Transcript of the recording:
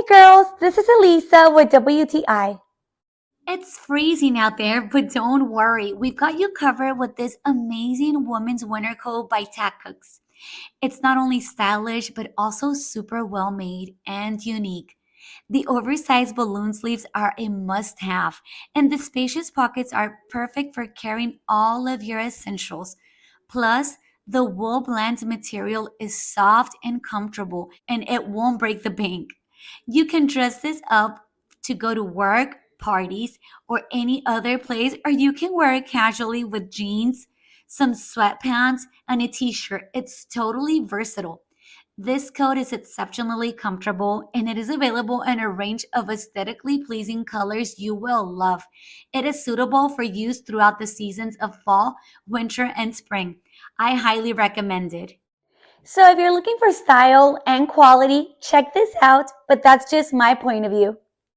girls, this is Elisa with WTI. It's freezing out there, but don't worry. We've got you covered with this amazing women's winter coat by TAQCUX. It's not only stylish, but also super well made and unique. The oversized balloon sleeves are a must have, and the spacious pockets are perfect for carrying all of your essentials. Plus, the wool blend material is soft and comfortable, and it won't break the bank. You can dress this up to go to work, parties, or any other place, or you can wear it casually with jeans, some sweatpants, and a t shirt. It's totally versatile. This coat is exceptionally comfortable and it is available in a range of aesthetically pleasing colors you will love. It is suitable for use throughout the seasons of fall, winter, and spring. I highly recommend it. So if you're looking for style and quality, check this out, but that's just my point of view.